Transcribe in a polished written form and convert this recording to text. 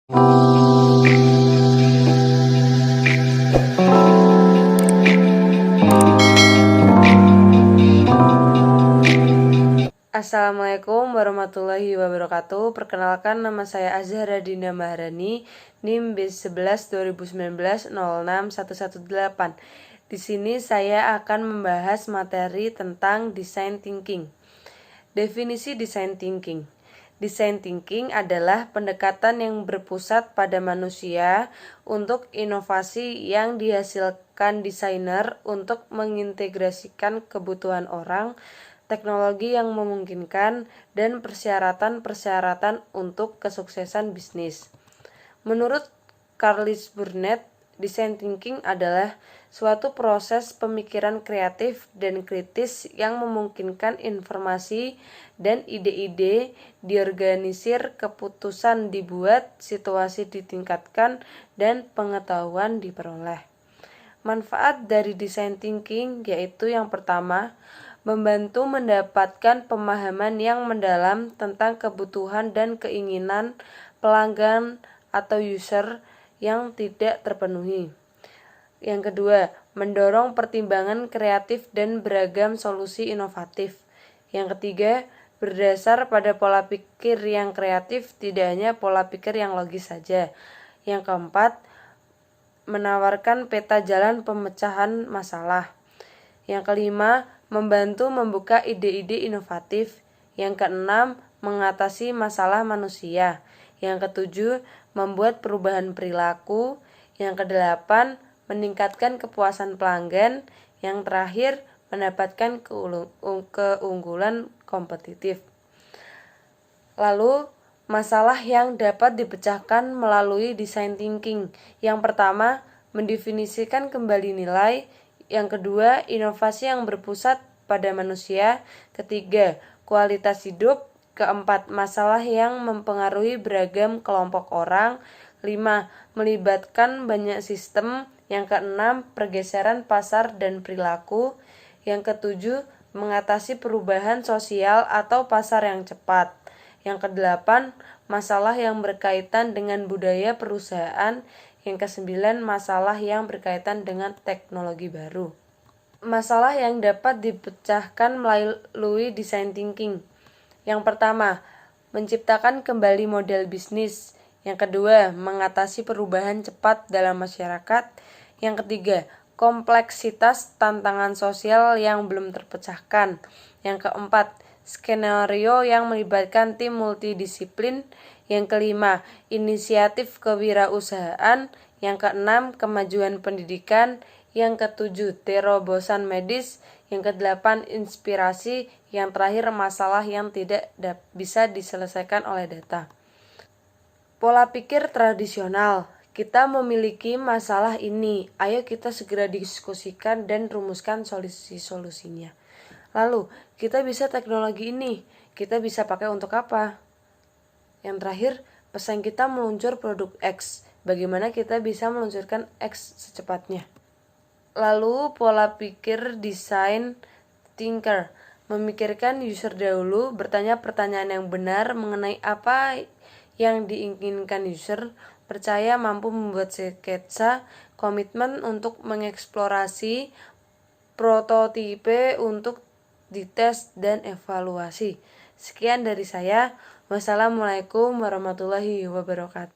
Assalamualaikum warahmatullahi wabarakatuh. Perkenalkan, nama saya Azhara Dina Maharani, NIM B11 2019 06118. Di sini saya akan membahas materi tentang design thinking. Definisi design thinking. Design thinking adalah pendekatan yang berpusat pada manusia untuk inovasi yang dihasilkan desainer untuk mengintegrasikan kebutuhan orang, teknologi yang memungkinkan, dan persyaratan-persyaratan untuk kesuksesan bisnis. Menurut Carlis Burnett, design thinking adalah suatu proses pemikiran kreatif dan kritis yang memungkinkan informasi dan ide-ide diorganisir, keputusan dibuat, situasi ditingkatkan, dan pengetahuan diperoleh. Manfaat dari design thinking yaitu yang pertama, membantu mendapatkan pemahaman yang mendalam tentang kebutuhan dan keinginan pelanggan atau user yang tidak terpenuhi. Yang kedua, mendorong pertimbangan kreatif dan beragam solusi inovatif. Yang ketiga, berdasar pada pola pikir yang kreatif, tidak hanya pola pikir yang logis saja. Yang keempat, menawarkan peta jalan pemecahan masalah. Yang kelima, membantu membuka ide-ide inovatif. Yang keenam, mengatasi masalah manusia. Yang ketujuh, membuat perubahan perilaku. Yang kedelapan, meningkatkan kepuasan pelanggan. Yang terakhir, mendapatkan keunggulan kompetitif. Lalu, masalah yang dapat dipecahkan melalui design thinking. Yang pertama, mendefinisikan kembali nilai. Yang kedua, inovasi yang berpusat pada manusia. Ketiga, kualitas hidup. Keempat, masalah yang mempengaruhi beragam kelompok orang. 5. Melibatkan banyak sistem. Yang keenam, pergeseran pasar dan perilaku. Yang ketujuh, mengatasi perubahan sosial atau pasar yang cepat. Yang kedelapan, masalah yang berkaitan dengan budaya perusahaan. Yang kesembilan, masalah yang berkaitan dengan teknologi baru. Masalah yang dapat dipecahkan melalui design thinking. Yang pertama, menciptakan kembali model bisnis. Yang kedua, mengatasi perubahan cepat dalam masyarakat. Yang ketiga, kompleksitas tantangan sosial yang belum terpecahkan. Yang keempat, skenario yang melibatkan tim multidisiplin. Yang kelima, inisiatif kewirausahaan. Yang keenam, kemajuan pendidikan. Yang ketujuh, terobosan medis. Yang kedelapan, inspirasi. Yang terakhir, masalah yang tidak bisa diselesaikan oleh data. Pola pikir tradisional. Kita memiliki masalah ini. Ayo kita segera diskusikan dan rumuskan solusi-solusinya. Lalu, kita bisa teknologi ini. Kita bisa pakai untuk apa? Yang terakhir, pesaing kita meluncur produk X. Bagaimana kita bisa meluncurkan X secepatnya? Lalu, pola pikir design thinker. Memikirkan user dahulu, bertanya pertanyaan yang benar mengenai apa yang diinginkan user, percaya mampu membuat sketsa, komitmen untuk mengeksplorasi, prototipe untuk dites dan evaluasi. Sekian dari saya. Wassalamualaikum warahmatullahi wabarakatuh.